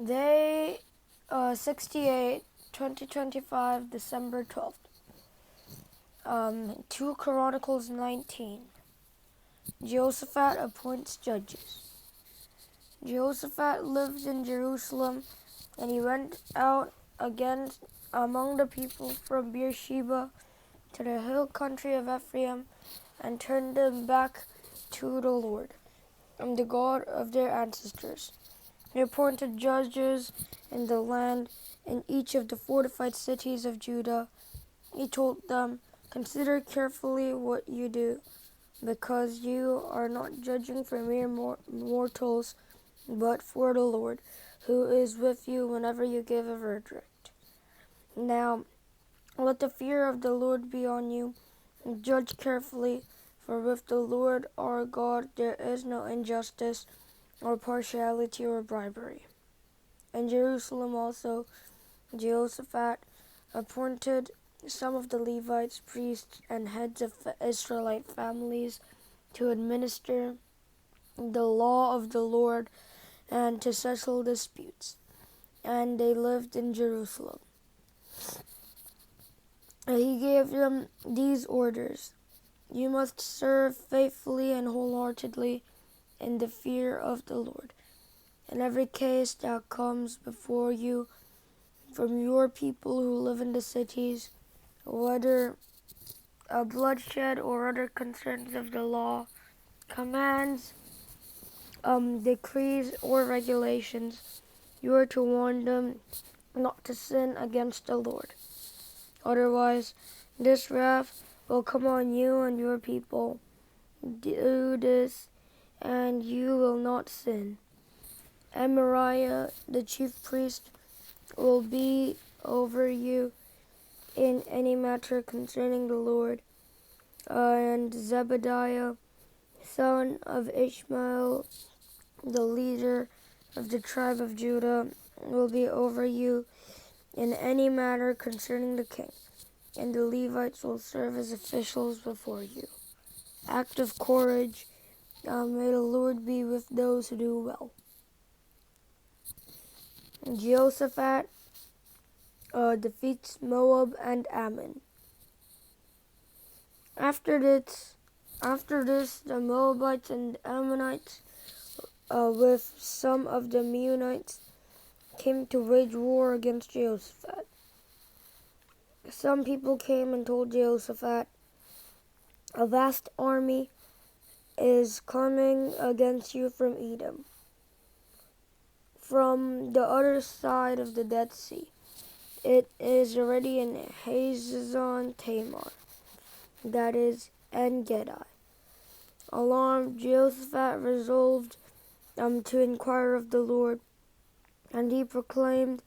Day 68, 2025, December 12th. 2 Chronicles 19. Jehoshaphat appoints judges. Jehoshaphat lived in Jerusalem, and he went out against among the people from Beersheba to the hill country of Ephraim, and turned them back to the Lord, and the God of their ancestors. He appointed judges in the land in each of the fortified cities of Judah. He told them, "Consider carefully what you do, because you are not judging for mere mortals, but for the Lord, who is with you whenever you give a verdict. Now, let the fear of the Lord be on you, and judge carefully, for with the Lord our God there is no injustice, or partiality, or bribery." In Jerusalem also, Jehoshaphat appointed some of the Levites, priests, and heads of Israelite families to administer the law of the Lord and to settle disputes, and they lived in Jerusalem. And he gave them these orders: "You must serve faithfully and wholeheartedly in the fear of the Lord. In every case that comes before you from your people who live in the cities, whether bloodshed or other concerns of the law, commands, decrees, or regulations, you are to warn them not to sin against the Lord. Otherwise, this wrath will come on you and your people. Do this, and you will not sin. Amariah, the chief priest, will be over you in any matter concerning the Lord, and Zebediah, son of Ishmael, the leader of the tribe of Judah, will be over you in any matter concerning the king, and the Levites will serve as officials before you. Act of courage. May the Lord be with those who do well." Jehoshaphat defeats Moab and Ammon. After this, the Moabites and Ammonites, with some of the Meunites, came to wage war against Jehoshaphat. Some people came and told Jehoshaphat, "A vast army is coming against you from Edom, from the other side of the Dead Sea. It is already in Hazazon Tamar," that is, En-Gedi. Alarmed, Jehoshaphat resolved to inquire of the Lord, and he proclaimed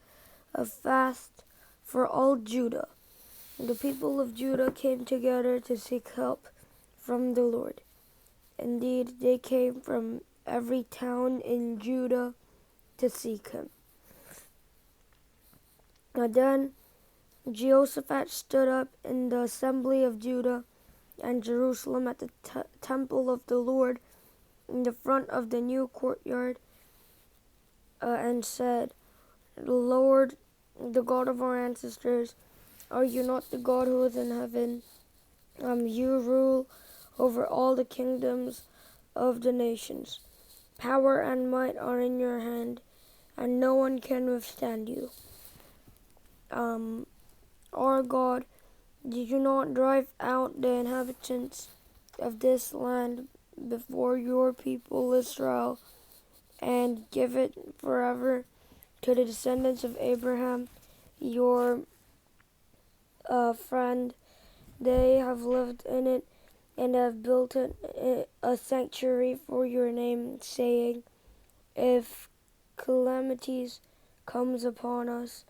a fast for all Judah. The people of Judah came together to seek help from the Lord. Indeed, they came from every town in Judah to seek him. And then Jehoshaphat stood up in the assembly of Judah and Jerusalem at the temple of the Lord in the front of the new courtyard, and said, "The Lord, the God of our ancestors, are you not the God who is in heaven? You rule over all the kingdoms of the nations. Power and might are in your hand, and no one can withstand you. Our God, did you not drive out the inhabitants of this land before your people Israel, and give it forever to the descendants of Abraham, your friend? They have lived in it and have built it a sanctuary for your name, saying, if calamities comes upon us,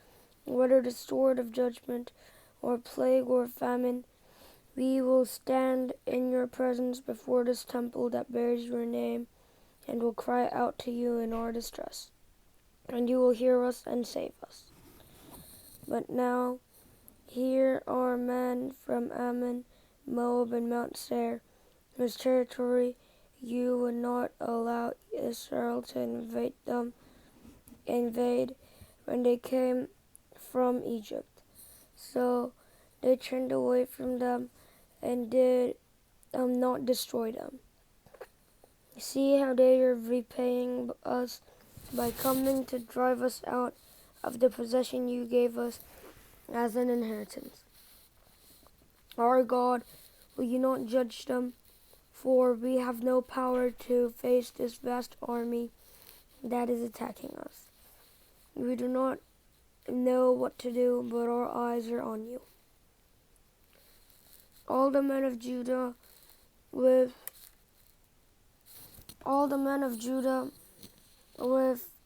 whether the sword of judgment or plague or famine, we will stand in your presence before this temple that bears your name, and will cry out to you in our distress, and you will hear us and save us. But now here are men from Ammon, Moab, and Mount Seir, whose territory you would not allow Israel to invade them, invade when they came from Egypt. So they turned away from them and did not destroy them. See how they are repaying us by coming to drive us out of the possession you gave us as an inheritance. Our God, will you not judge them? For we have no power to face this vast army that is attacking us. We do not know what to do, but our eyes are on you. All the men of Judah with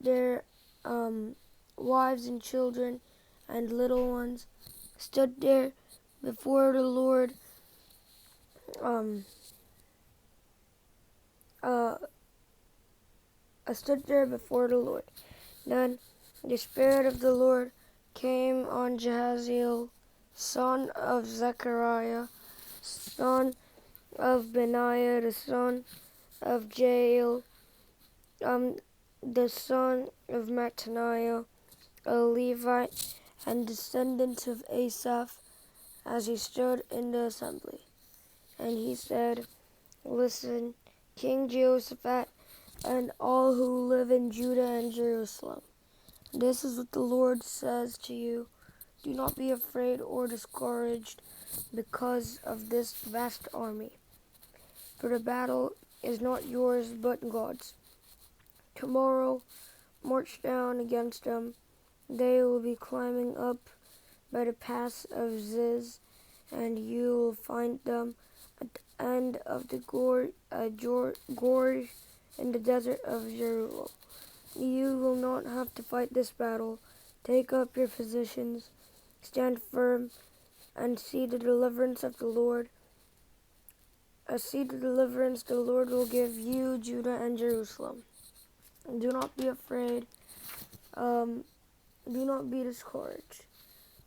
their wives and children and little ones stood there before the Lord Then the Spirit of the Lord came on Jahaziel, son of Zechariah, son of Benaiah, the son of Jael, the son of Mattaniah, a Levite, and descendant of Asaph, as he stood in the assembly. And he said, Listen, King Jehoshaphat, and all who live in Judah and Jerusalem. This is what the Lord says to you. Do not be afraid or discouraged because of this vast army. For the battle is not yours but God's. Tomorrow march down against them. They will be climbing up by the pass of Ziz, and you will find them at the end of the gorge in the desert of Jeruel. You will not have to fight this battle. Take up your positions, stand firm, and see the deliverance of the Lord. See the deliverance the Lord will give you, Judah and Jerusalem. Do not be afraid. Do not be discouraged.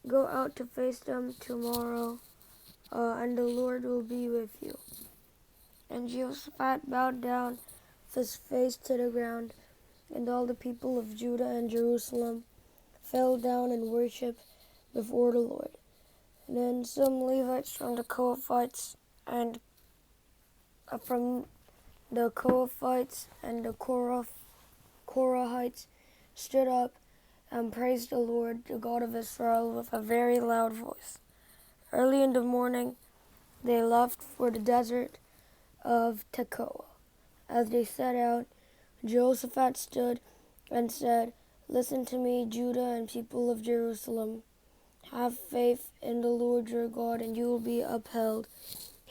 Go out to face them tomorrow, and the Lord will be with you. And Jehoshaphat bowed down with his face to the ground, and all the people of Judah and Jerusalem fell down and worshipped before the Lord. And then some Levites from the Kohathites and the Korahites stood up and praised the Lord, the God of Israel, with a very loud voice. Early in the morning, they left for the desert of Tekoa. As they set out, Jehoshaphat stood and said, Listen to me, Judah and people of Jerusalem. Have faith in the Lord your God, and you will be upheld.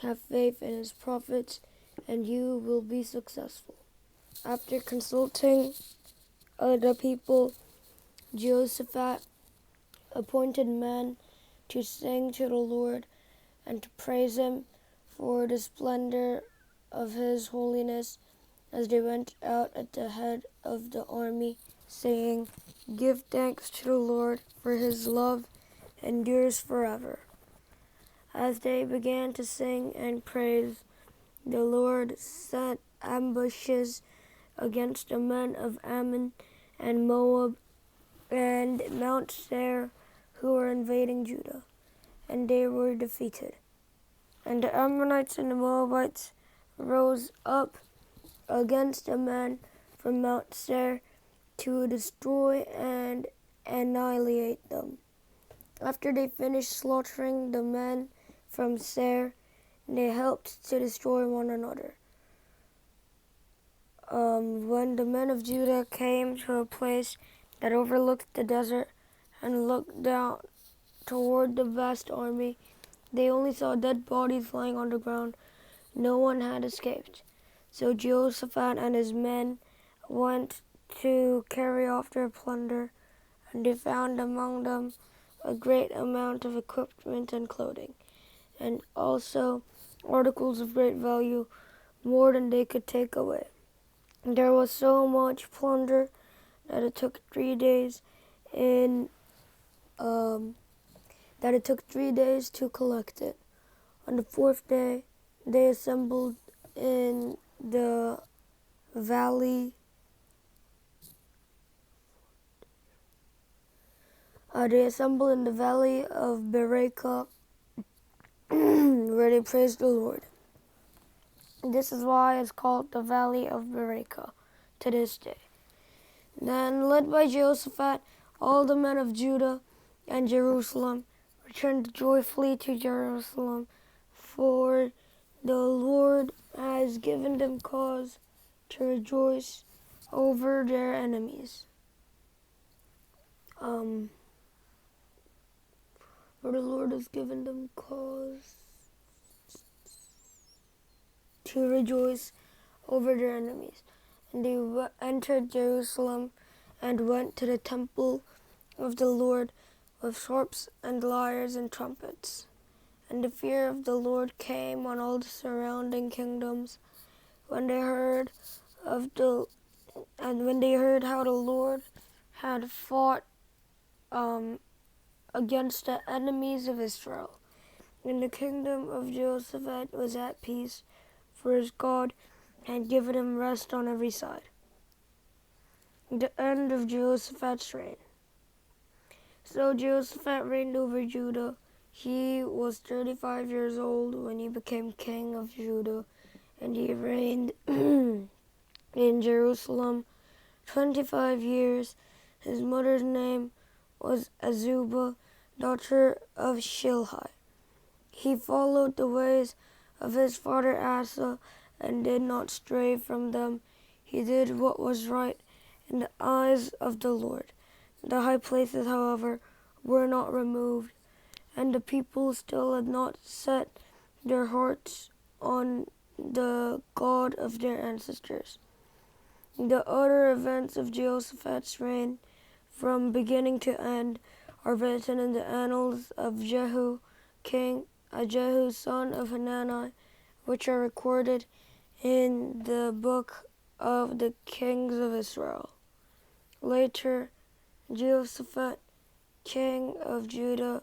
Have faith in his prophets, and you will be successful. After consulting the people, Jehoshaphat appointed men to sing to the Lord and to praise him for the splendor of his holiness as they went out at the head of the army, saying, Give thanks to the Lord, for his love endures forever. As they began to sing and praise, the Lord set ambushes against the men of Ammon and Moab and Mount Seir who were invading Judah, and they were defeated. And the Ammonites and the Moabites rose up against the men from Mount Seir to destroy and annihilate them. After they finished slaughtering the men from Seir, they helped to destroy one another. When the men of Judah came to a place that overlooked the desert and looked down toward the vast army, they only saw dead bodies lying on the ground. No one had escaped. So Jehoshaphat and his men went to carry off their plunder, and they found among them a great amount of equipment and clothing, and also articles of great value, more than they could take away. There was so much plunder that it took 3 days to collect it. On the fourth day, they assembled in the valley They assembled in the valley of Berachah, where they praised the Lord. This is why it's called the valley of Berachah to this day. Then, led by Jehoshaphat, all the men of Judah and Jerusalem returned joyfully to Jerusalem, for the Lord has given them cause to rejoice over their enemies. For the Lord has given them cause to rejoice over their enemies. And they entered Jerusalem and went to the temple of the Lord with harps and lyres and trumpets. And the fear of the Lord came on all the surrounding kingdoms when they heard how the Lord had fought against the enemies of Israel. And the kingdom of Jehoshaphat was at peace, for his God had given him rest on every side. The end of Jehoshaphat's reign. So Jehoshaphat reigned over Judah. He was 35 years old when he became king of Judah, and he reigned in Jerusalem 25 years. His mother's name was Azubah, daughter of Shilhi. He followed the ways of his father Asa and did not stray from them. He did what was right in the eyes of the Lord. The high places, however, were not removed, and the people still had not set their hearts on the God of their ancestors. The other events of Jehoshaphat's reign, from beginning to end, are written in the annals of Jehu, Jehu son of Hanani, which are recorded in the book of the kings of Israel. Later, Jehoshaphat, king of Judah,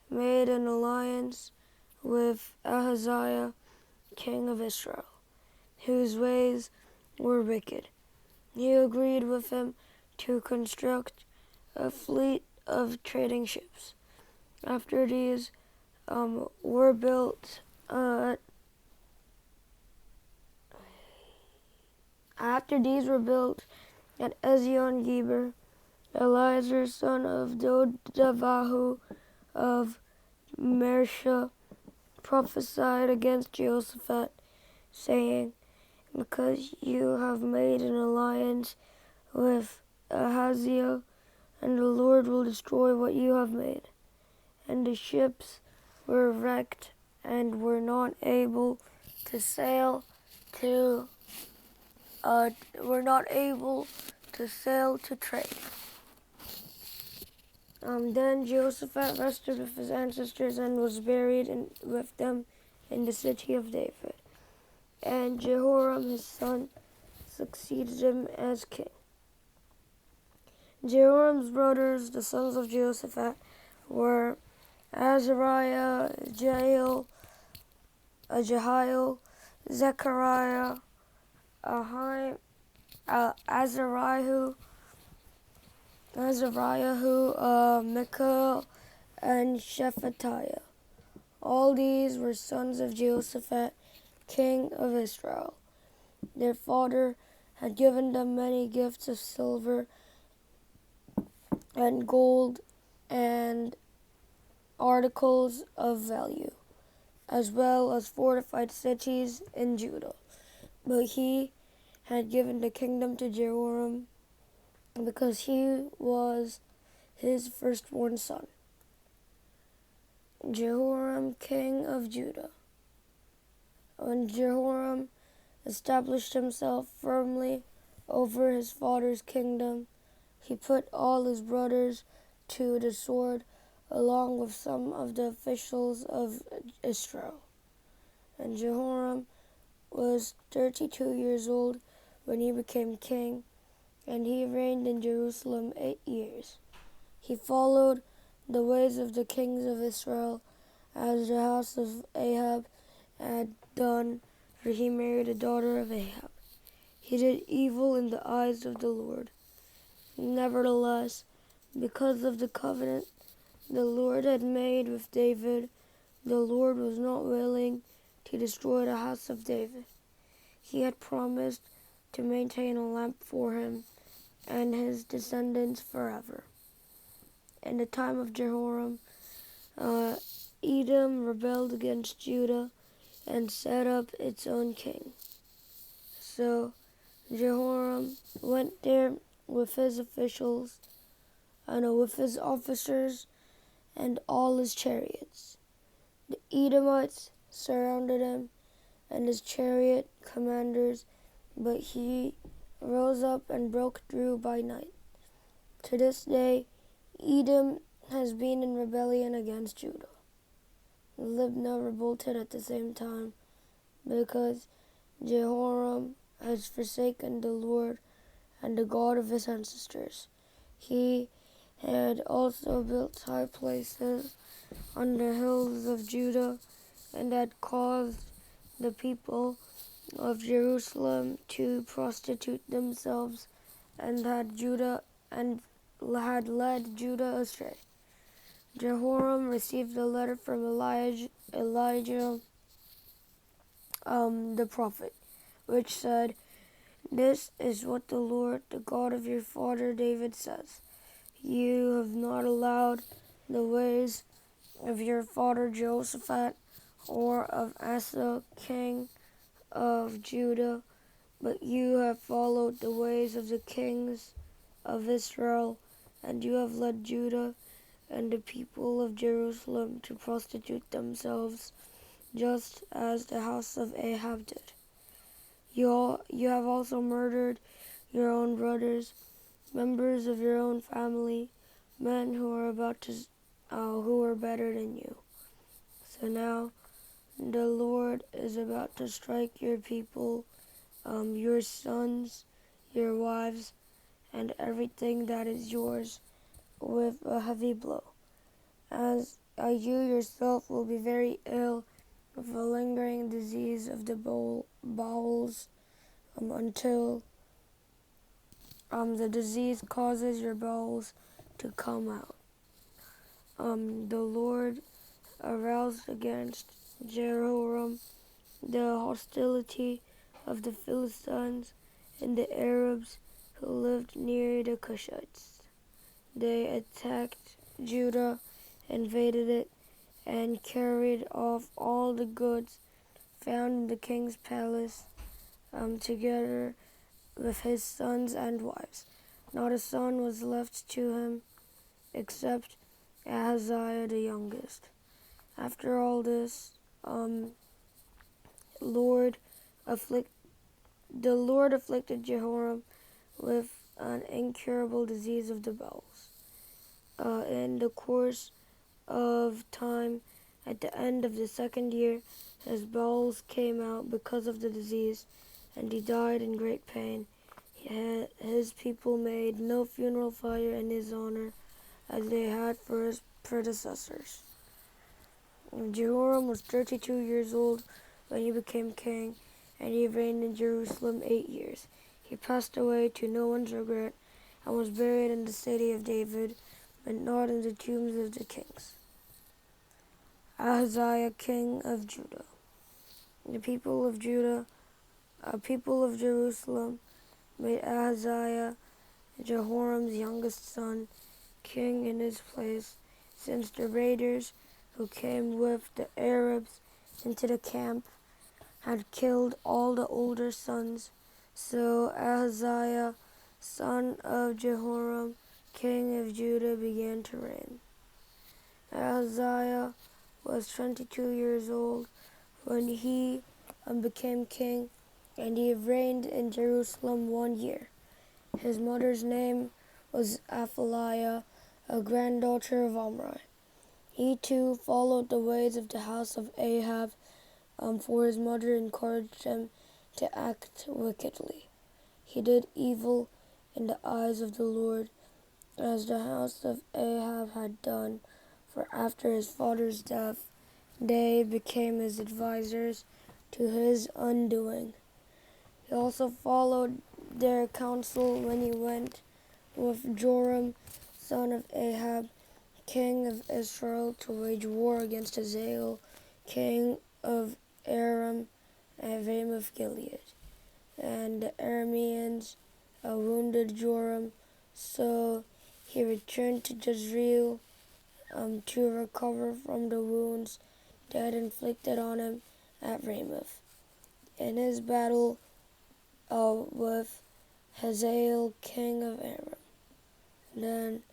made an alliance with Ahaziah, king of Israel, whose ways were wicked. He agreed with him to construct a fleet of trading ships. After these were built at Ezion-Geber, Eliezer son of Dodavahu of Mersha prophesied against Jehoshaphat, saying, because you have made an alliance with Ahaziah, and the Lord will destroy what you have made. And the ships were wrecked and were not able to sail to trade. Then Jehoshaphat rested with his ancestors and was buried with them in the city of David. And Jehoram his son succeeded him as king. Jehoram's brothers, the sons of Jehoshaphat, were Azariah, Jehiel, Zechariah, Azariah, Michael, and Shephatiah. All these were sons of Jehoshaphat, king of Israel. Their father had given them many gifts of silver and gold and articles of value, as well as fortified cities in Judah. But he had given the kingdom to Jehoram because he was his firstborn son. Jehoram, king of Judah. When Jehoram established himself firmly over his father's kingdom, he put all his brothers to the sword, along with some of the officials of Israel. And Jehoram was 32 years old when he became king, and he reigned in Jerusalem 8 years. He followed the ways of the kings of Israel, as the house of Ahab had done, for he married a daughter of Ahab. He did evil in the eyes of the Lord. Nevertheless, because of the covenant the Lord had made with David. The Lord was not willing to destroy the house of David. He had promised to maintain a lamp for him and his descendants forever. In the time of Jehoram, Edom rebelled against Judah and set up its own king. So Jehoram went there with his with his officers and all his chariots. The Edomites surrounded him and his chariot commanders, but he rose up and broke through by night. To this day, Edom has been in rebellion against Judah. Libnah revolted at the same time because Jehoram has forsaken the Lord and the God of his ancestors. He had also built high places on the hills of Judah and had caused the people of Jerusalem to prostitute themselves and had led Judah astray. Jehoram received a letter from Elijah the prophet, which said, "This is what the Lord, the God of your father David says. You have not allowed the ways of your father Jehoshaphat or of Asa, king of Judah, but you have followed the ways of the kings of Israel, and you have led Judah and the people of Jerusalem to prostitute themselves, just as the house of Ahab did. You have also murdered your own brothers, members of your own family, men who are who are better than you. So now the Lord is about to strike your people, your sons, your wives, and everything that is yours with a heavy blow. As you yourself will be very ill with a lingering disease of the bowels until the disease causes your bowels to come out. The Lord aroused against Jehoram the hostility of the Philistines and the Arabs who lived near the Cushites. They attacked Judah, invaded it, and carried off all the goods found in the king's palace, together with his sons and wives. Not a son was left to him, except Ahaziah the youngest. After all this, the Lord afflicted Jehoram with an incurable disease of the bowels. In the course of time, at the end of the second year, his bowels came out because of the disease, and he died in great pain. His people made no funeral fire in his honor, as they had for his predecessors. Jehoram was 32 years old when he became king, and he reigned in Jerusalem 8 years. He passed away to no one's regret, and was buried in the city of David, but not in the tombs of the kings. Ahaziah, king of Judah. The people of Jerusalem, made Ahaziah, Jehoram's youngest son, king in his place, since the raiders who came with the Arabs into the camp had killed all the older sons. So Ahaziah, son of Jehoram, king of Judah, began to reign. Ahaziah was 22 years old when he became king, and he reigned in Jerusalem 1 year. His mother's name was Athaliah, a granddaughter of Omri. He too followed the ways of the house of Ahab, for his mother encouraged him to act wickedly. He did evil in the eyes of the Lord, as the house of Ahab had done, for after his father's death, they became his advisers to his undoing. He also followed their counsel when he went with Joram, son of Ahab, king of Israel, to wage war against Hazael, king of Aram and Ramoth Gilead. And the Arameans wounded Joram, so he returned to Jezreel to recover from the wounds they had inflicted on him at Ramoth. In his battle with Hazael, king of Aram. Then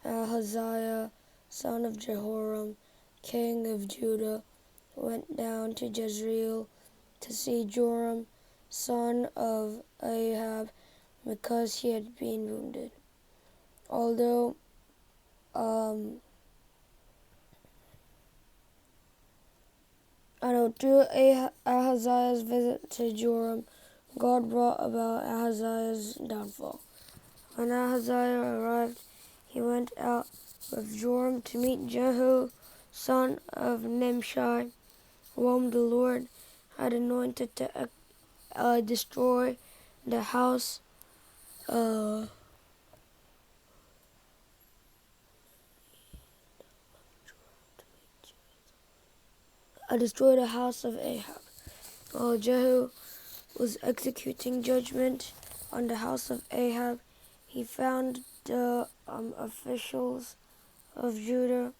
Ahaziah, son of Jehoram, king of Judah, went down to Jezreel to see Joram, son of Ahab, because he had been wounded. Although through Ahaziah's visit to Joram, God brought about Ahaziah's downfall. When Ahaziah arrived, he went out with Joram to meet Jehu, son of Nimshi, whom the Lord had anointed to destroy the house of Ahab. While Jehu was executing judgment on the house of Ahab, he found the officials of Judah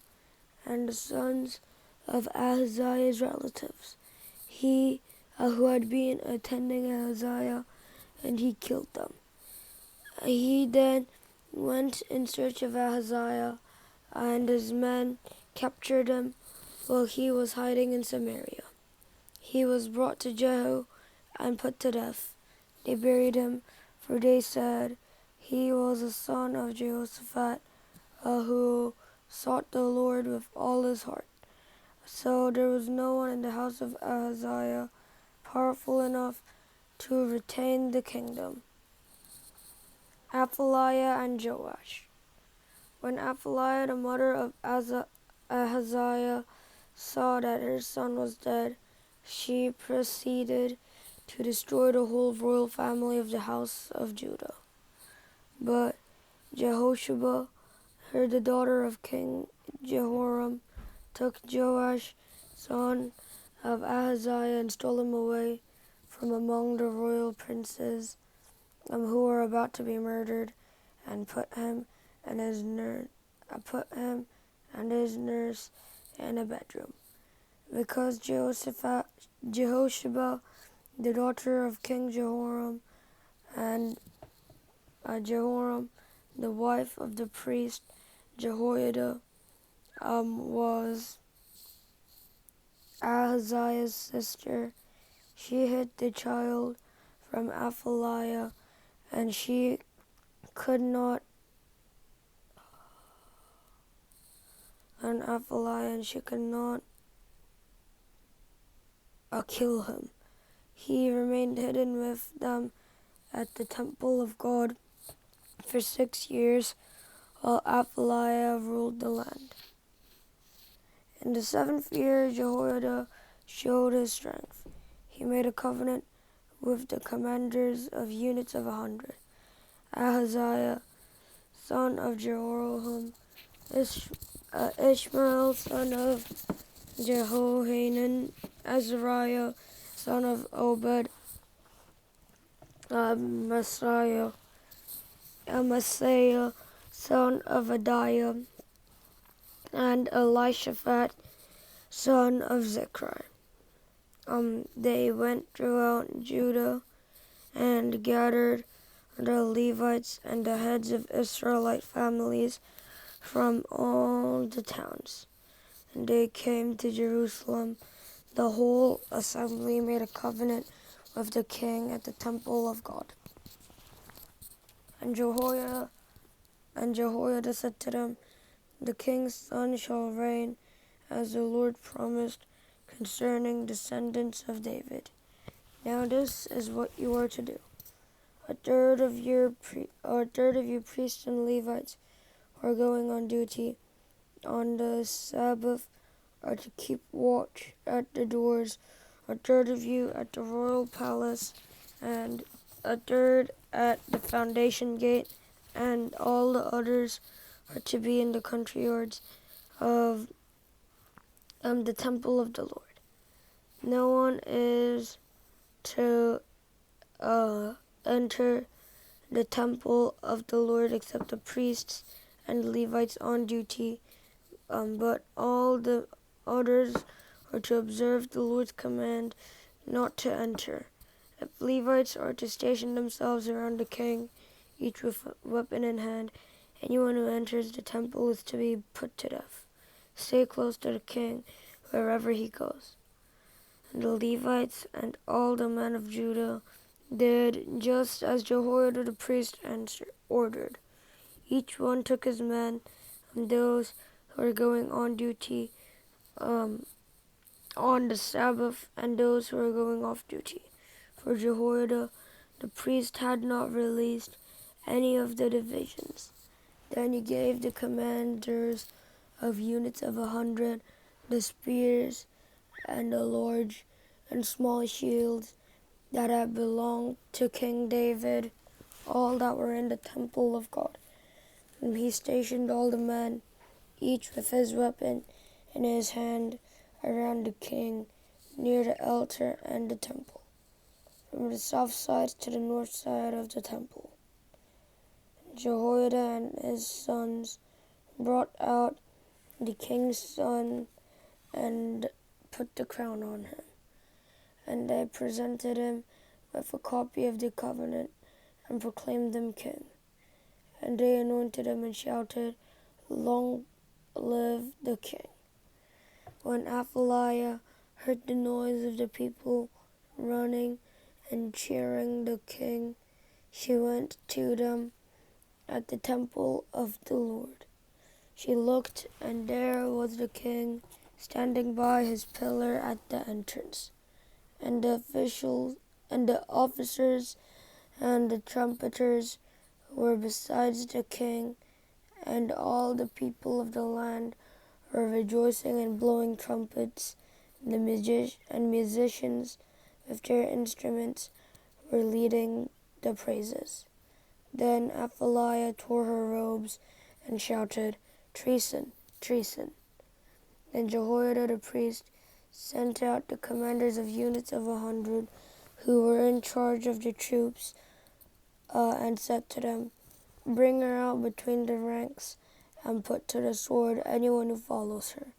and the sons of Ahaziah's relatives. He who had been attending Ahaziah, and he killed them. He then went in search of Ahaziah, and his men captured him while he was hiding in Samaria. He was brought to Jehu and put to death. They buried him, for they said he was a son of Jehoshaphat, who sought the Lord with all his heart. So there was no one in the house of Ahaziah powerful enough to retain the kingdom. Athaliah and Joash. When Athaliah, the mother of Ahaziah, saw that her son was dead, she proceeded to destroy the whole royal family of the house of Judah. But Jehosheba, the daughter of King Jehoram, took Joash, son of Ahaziah, and stole him away from among the royal princes who were about to be murdered, and put him and his nurse in a bedroom. Because Jehosheba, the daughter of King Jehoram, and Jehoram, the wife of the priest Jehoiada, was Ahaziah's sister, she hid the child from Athaliah, and she could not kill him. He remained hidden with them at the temple of God for 6 years, while Athaliah ruled the land. In the 7th year, Jehoiada showed his strength. He made a covenant with the commanders of units of 100. Ahaziah, son of Jehoram, Ishmael, son of Jehohanan, Azariah, son of Obed, Messiah, son of Adiah, and Elishaphat, son of Zechariah. They went throughout Judah and gathered the Levites and the heads of Israelite families from all the towns. And they came to Jerusalem. The whole assembly made a covenant with the king at the temple of God. And Jehoiada said to them, "The king's son shall reign, as the Lord promised, concerning descendants of David. Now this is what you are to do. A third of you priests and Levites who are going on duty on the Sabbath are to keep watch at the doors, a third of you at the royal palace, and a third at the foundation gate, and all the others are to be in the country yards of the temple of the Lord. No one is to enter the temple of the Lord except the priests and the Levites on duty, but all the others are to observe the Lord's command not to enter. If Levites are to station themselves around the king, each with a weapon in hand, anyone who enters the temple is to be put to death. Stay close to the king wherever he goes. And the Levites and all the men of Judah did just as Jehoiada the priest ordered. Each one took his men, and those who were going on duty on the Sabbath, and those who were going off duty. For Jehoiada the priest had not released any of the divisions. Then he gave the commanders of units of 100 the spears and the large and small shields that had belonged to King David, all that were in the temple of God. And he stationed all the men, each with his weapon in his hand, around the king, near the altar and the temple, from the south side to the north side of the temple. Jehoiada and his sons brought out the king's son and put the crown on him. And they presented him with a copy of the covenant and proclaimed him king. And they anointed him and shouted, "Long live the king." When Athaliah heard the noise of the people running and cheering the king, she went to them at the temple of the Lord. She looked, and there was the king standing by his pillar at the entrance. And the officials and the officers and the trumpeters were besides the king, and all the people of the land were rejoicing and blowing trumpets, and the musicians with their instruments were leading the praises. Then Athaliah tore her robes and shouted, "Treason, treason." Then Jehoiada the priest sent out the commanders of units of 100 who were in charge of the troops, and said to them, "Bring her out between the ranks and put to the sword anyone who follows her."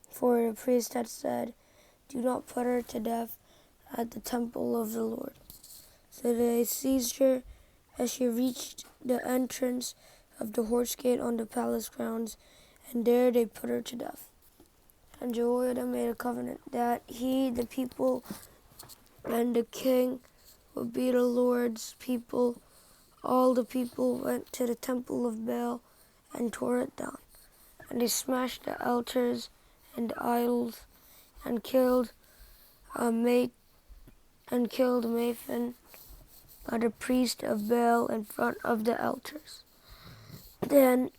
For the priest had said, "Do not put her to death at the temple of the Lord." So they seized her as she reached the entrance of the horse gate on the palace grounds, and there they put her to death. And Jehoiada made a covenant that he, the people, and the king would be the Lord's people. All the people went to the temple of Baal and tore it down. And they smashed the altars and the idols and killed Mathan, the priest of Baal, in front of the altars. Then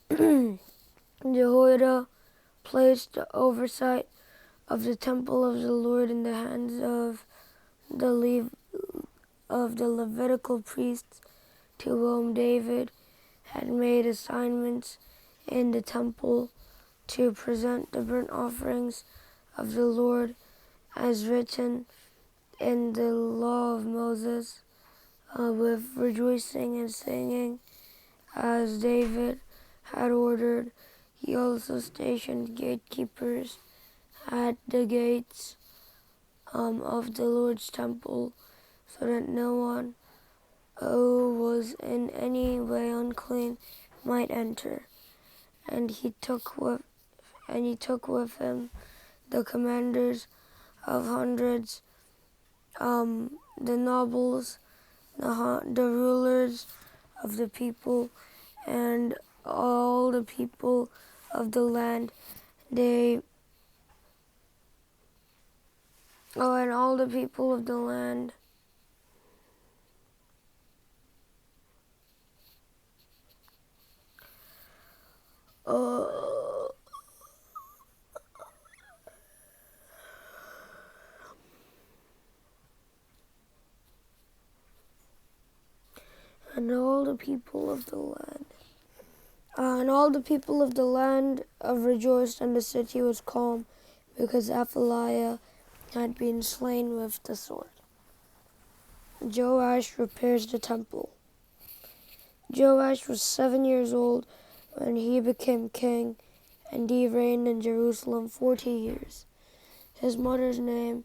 Jehoiada placed the oversight of the temple of the Lord in the hands of the Levitical priests, to whom David had made assignments in the temple to present the burnt offerings of the Lord as written in the law of Moses, with rejoicing and singing, as David had ordered. He also stationed gatekeepers at the gates of the Lord's temple, so that no one who was in any way unclean might enter. And he took with him the commanders of hundreds, the nobles, the rulers of the people, and all the people of the land. And all the people of the land And all the people of the land rejoiced, and the city was calm, because Athaliah had been slain with the sword. Joash repairs the temple. Joash was 7 years old when he became king, and he reigned in Jerusalem 40 years. His mother's name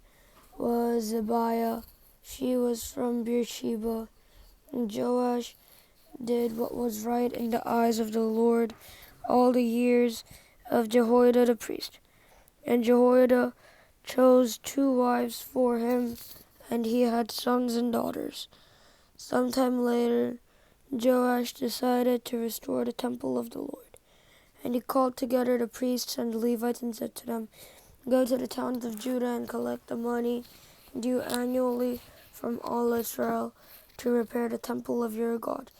was Zebiah. She was from Beersheba. And Joash did what was right in the eyes of the Lord all the years of Jehoiada the priest. And Jehoiada chose 2 wives for him, and he had sons and daughters. Sometime later, Joash decided to restore the temple of the Lord. And he called together the priests and the Levites and said to them, "Go to the towns of Judah and collect the money due annually from all Israel to repair the temple of your God.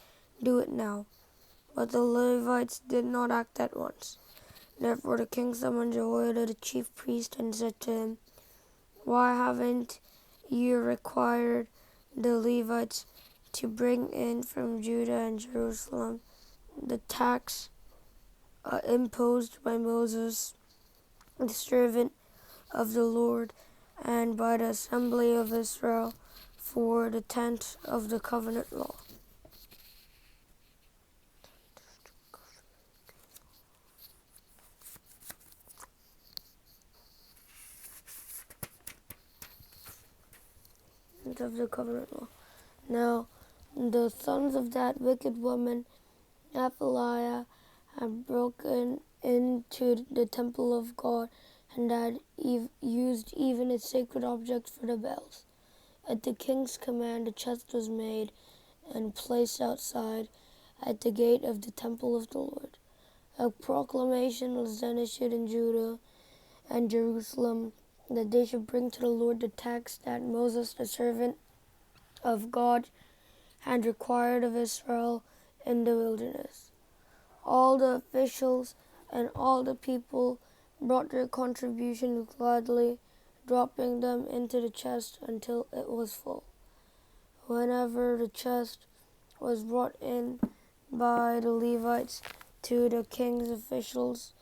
Do it now." But the Levites did not act at once. Therefore the king summoned Jehoiada the chief priest and said to him, "Why haven't you required the Levites to bring in from Judah and Jerusalem the tax imposed by Moses, the servant of the Lord, and by the assembly of Israel for the tent of the covenant law?" Of the covenant law. Now, the sons of that wicked woman, Athaliah, had broken into the temple of God and had used even its sacred objects for the Baals. At the king's command, a chest was made and placed outside at the gate of the temple of the Lord. A proclamation was then issued in Judah and Jerusalem that they should bring to the Lord the tax that Moses, the servant of God, had required of Israel in the wilderness. All the officials and all the people brought their contributions gladly, dropping them into the chest until it was full. Whenever the chest was brought in by the Levites to the king's officials,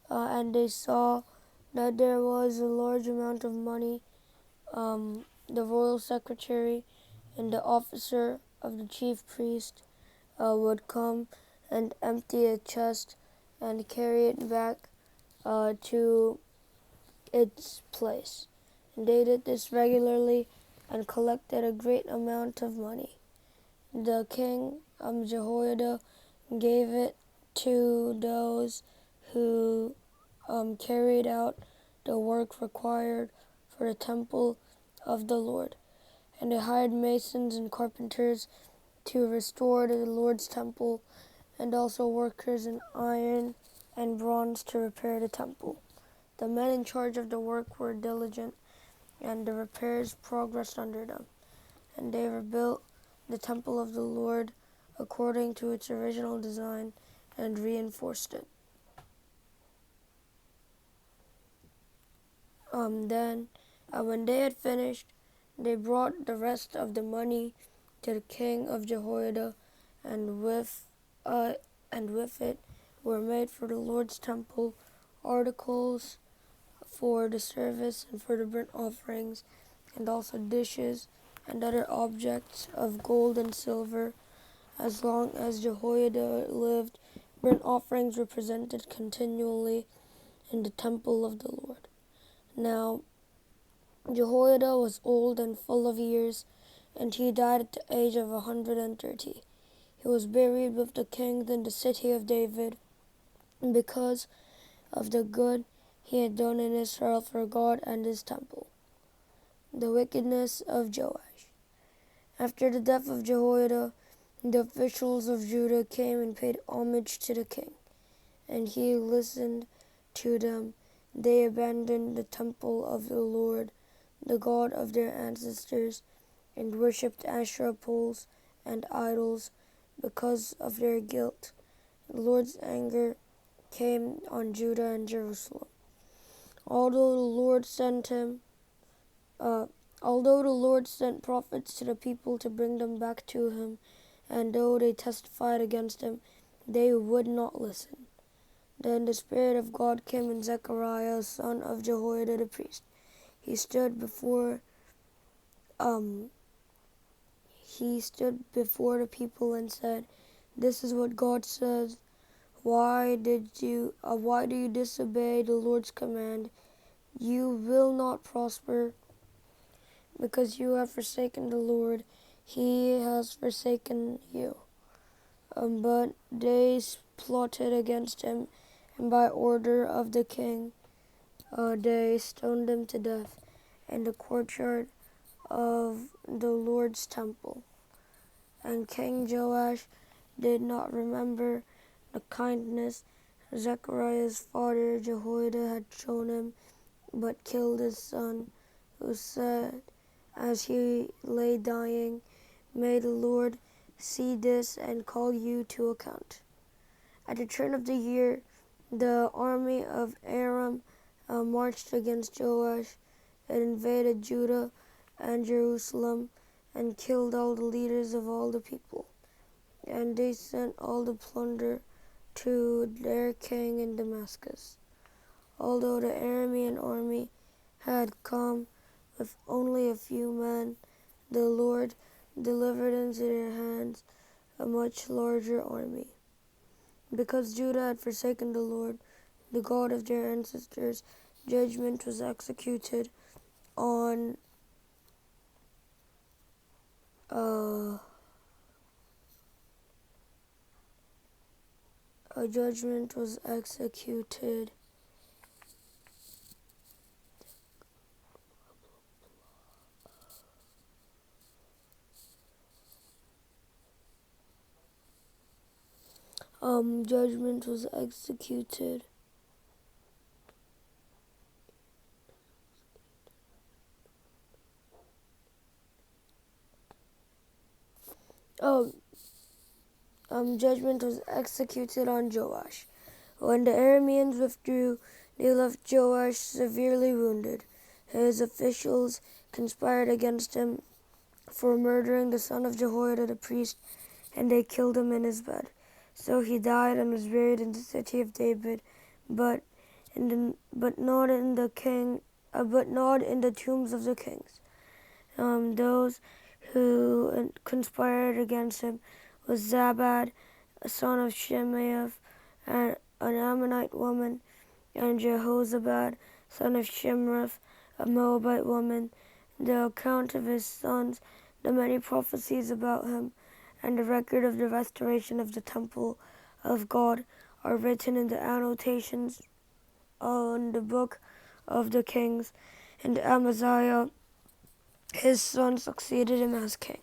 and they saw that there was a large amount of money, the royal secretary and the officer of the chief priest would come and empty a chest and carry it back to its place. And they did this regularly and collected a great amount of money. The king Jehoiada gave it to those who carried out the work required for the temple of the Lord. And they hired masons and carpenters to restore the Lord's temple, and also workers in iron and bronze to repair the temple. The men in charge of the work were diligent, and the repairs progressed under them. And they rebuilt the temple of the Lord according to its original design and reinforced it. When they had finished, they brought the rest of the money to the king of Jehoiada, and with it were made for the Lord's temple articles for the service and for the burnt offerings, and also dishes and other objects of gold and silver. As long as Jehoiada lived, burnt offerings were presented continually in the temple of the Lord. Now, Jehoiada was old and full of years, and he died at the age of 130. He was buried with the kings in the city of David, because of the good he had done in Israel for God and his temple. The wickedness of Joash. After the death of Jehoiada, the officials of Judah came and paid homage to the king, and he listened to them. They abandoned the temple of the Lord, the God of their ancestors, and worshipped Asherah poles and idols because of their guilt. The Lord's anger came on Judah and Jerusalem. Although the Lord sent prophets to the people to bring them back to him, and though they testified against him, they would not listen. Then the Spirit of God came on Zechariah, son of Jehoiada the priest. He stood before the people and said, "This is what God says. Why do you disobey the Lord's command? You will not prosper because you have forsaken the Lord. He has forsaken you." But they plotted against him, and by order of the king, they stoned him to death in the courtyard of the Lord's temple. And King Joash did not remember the kindness Zechariah's father Jehoiada had shown him, but killed his son, who said, as he lay dying, "May the Lord see this and call you to account." At the turn of the year, the army of Aram marched against Joash. It invaded Judah and Jerusalem and killed all the leaders of all the people. And they sent all the plunder to their king in Damascus. Although the Aramean army had come with only a few men, the Lord delivered into their hands a much larger army. Because Judah had forsaken the Lord, the God of their ancestors, judgment was executed on judgment was executed judgment was executed judgment was executed on Joash. When the Arameans withdrew, they left Joash severely wounded. His officials conspired against him for murdering the son of Jehoiada the priest, and they killed him in his bed. So he died and was buried in the city of David, but not in the tombs of the kings. Those who conspired against him was Zabad, a son of Shemaiah, and an Ammonite woman, and Jehozabad, son of Shimrath, a Moabite woman. The account of his sons, the many prophecies about him, and the record of the restoration of the temple of God are written in the annotations on the book of the kings. And Amaziah, his son, succeeded him as king.